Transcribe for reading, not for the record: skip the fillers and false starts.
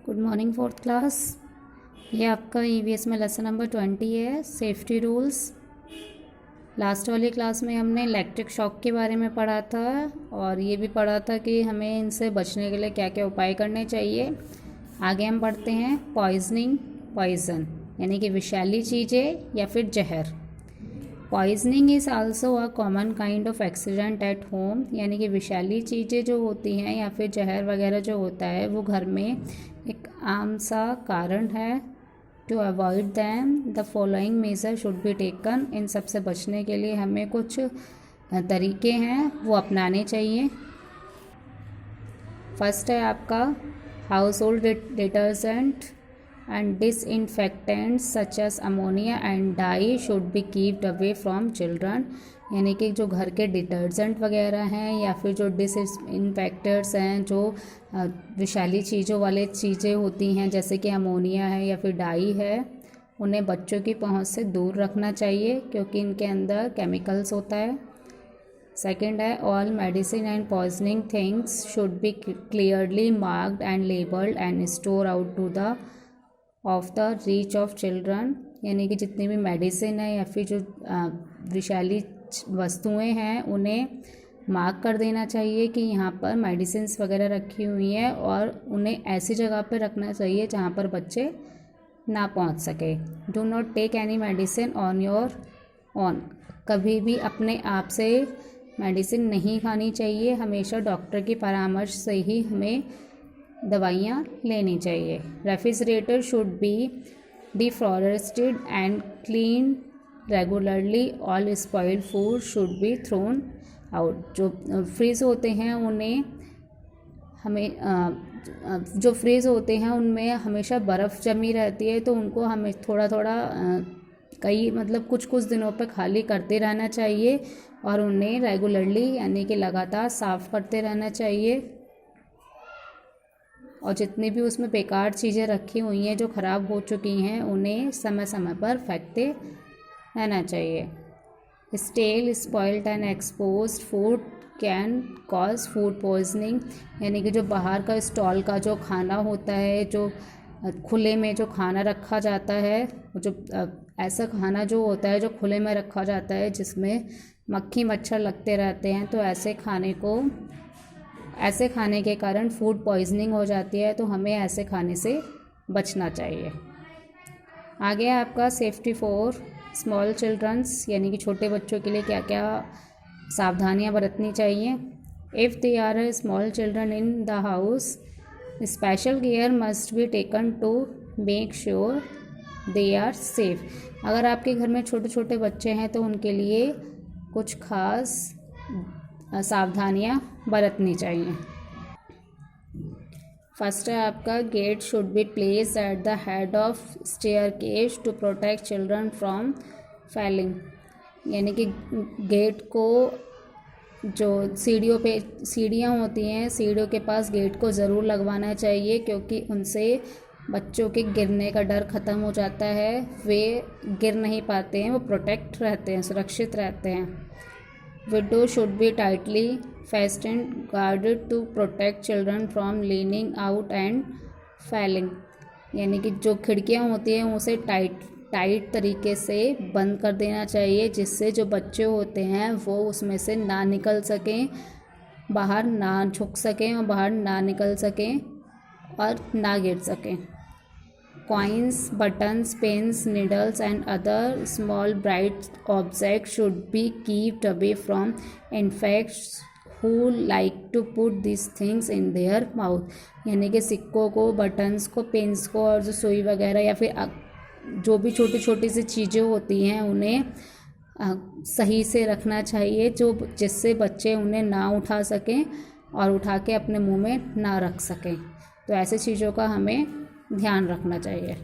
Good morning fourth class. ये आपका EVS में लेसन नंबर 20 है, सेफ्टी रूल्स। लास्ट वाली क्लास में हमने इलेक्ट्रिक शॉक के बारे में पढ़ा था और ये भी पढ़ा था कि हमें इनसे बचने के लिए क्या क्या उपाय करने चाहिए। आगे हम पढ़ते हैं पॉइजन यानी कि विषैली चीज़ें या फिर जहर। Poisoning is also a common kind of accident at home, यानी कि विषैली चीज़ें जो होती हैं या फिर जहर वगैरह जो होता है वो घर में एक आम सा कारण है। To avoid them the following measure should be taken, इन सब से बचने के लिए हमें कुछ तरीके हैं वो अपनाने चाहिए। फर्स्ट है आपका house hold detergent and disinfectants such as ammonia and dye should be kept away from children, यानी कि जो घर के डिटर्जेंट वगैरह हैं या फिर जो डिसइंफेक्टर्स हैं, जो विषैली चीज़ों वाले चीज़ें होती हैं जैसे कि अमोनिया है या फिर डाई है, उन्हें बच्चों की पहुंच से दूर रखना चाहिए क्योंकि इनके अंदर केमिकल्स होता है। सेकेंड है all medicine and poisoning things should be clearly marked and labelled and store out to the of the reach of children, यानी कि जितनी भी मेडिसिन है या फिर जो विषैली वस्तुएं हैं उन्हें मार्क कर देना चाहिए कि यहाँ पर मेडिसिन्स वगैरह रखी हुई हैं और उन्हें ऐसी जगह पर रखना चाहिए जहाँ पर बच्चे ना पहुँच सके। Do not take any medicine on your own, कभी भी अपने आप से मेडिसिन नहीं खानी चाहिए, हमेशा डॉक्टर की परामर्श से ही हमें दवाइयाँ लेनी चाहिए। Refrigerator should be defrosted and clean regularly, all spoiled food should be thrown out. जो फ्रीज़ होते हैं उनमें हमेशा बर्फ़ जमी रहती है, तो उनको हमें थोड़ा थोड़ा कुछ दिनों पे खाली करते रहना चाहिए और उन्हें रेगुलरली यानी कि लगातार साफ़ करते रहना चाहिए। और जितनी भी उसमें बेकार चीज़ें रखी हुई हैं जो ख़राब हो चुकी हैं उन्हें समय समय पर फेंकते रहना चाहिए। Stale spoiled and exposed food can cause food poisoning, यानी कि जो बाहर का स्टॉल का जो खाना होता है, जो खुले में जो खाना रखा जाता है, जो ऐसा खाना जो होता है जो खुले में रखा जाता है जिसमें मक्खी मच्छर लगते रहते हैं, तो ऐसे खाने के कारण फूड पॉइजनिंग हो जाती है, तो हमें ऐसे खाने से बचना चाहिए। आगे आपका सेफ्टी फॉर स्मॉल चिल्ड्रंस, यानी कि छोटे बच्चों के लिए क्या क्या सावधानियां बरतनी चाहिए। If they are a small children in the house, special care must be taken to make sure they are safe. अगर आपके घर में छोटे छोटे बच्चे हैं तो उनके लिए कुछ खास सावधानियां बरतनी चाहिए। फर्स्ट है आपका gate should be place at the head of staircase to protect children from falling, यानी कि गेट को जो सीढ़ियाँ होती हैं, सीढ़ियों के पास गेट को ज़रूर लगवाना चाहिए क्योंकि उनसे बच्चों के गिरने का डर ख़त्म हो जाता है, वे गिर नहीं पाते हैं, वो प्रोटेक्ट रहते हैं, सुरक्षित रहते हैं। Window should be tightly fastened, guarded to protect children from leaning out and falling, यानी कि जो खिड़कियाँ होती हैं उसे टाइट तरीके से बंद कर देना चाहिए जिससे जो बच्चे होते हैं वो उसमें से ना निकल सकें, बाहर ना झुक सकें और बाहर ना निकल सकें और ना गिर सकें। Coins, buttons, pens, needles and other small bright objects should be kept away from infants who like to put these things in their mouth, यानी कि सिक्कों को, बटन्स को, पेन्स को और जो सुई वगैरह या फिर जो भी छोटी छोटी सी चीज़ें होती हैं उन्हें सही से रखना चाहिए जिससे बच्चे उन्हें ना उठा सकें और उठा के अपने मुंह में ना रख सकें। तो ऐसे चीज़ों का हमें ध्यान रखना चाहिए।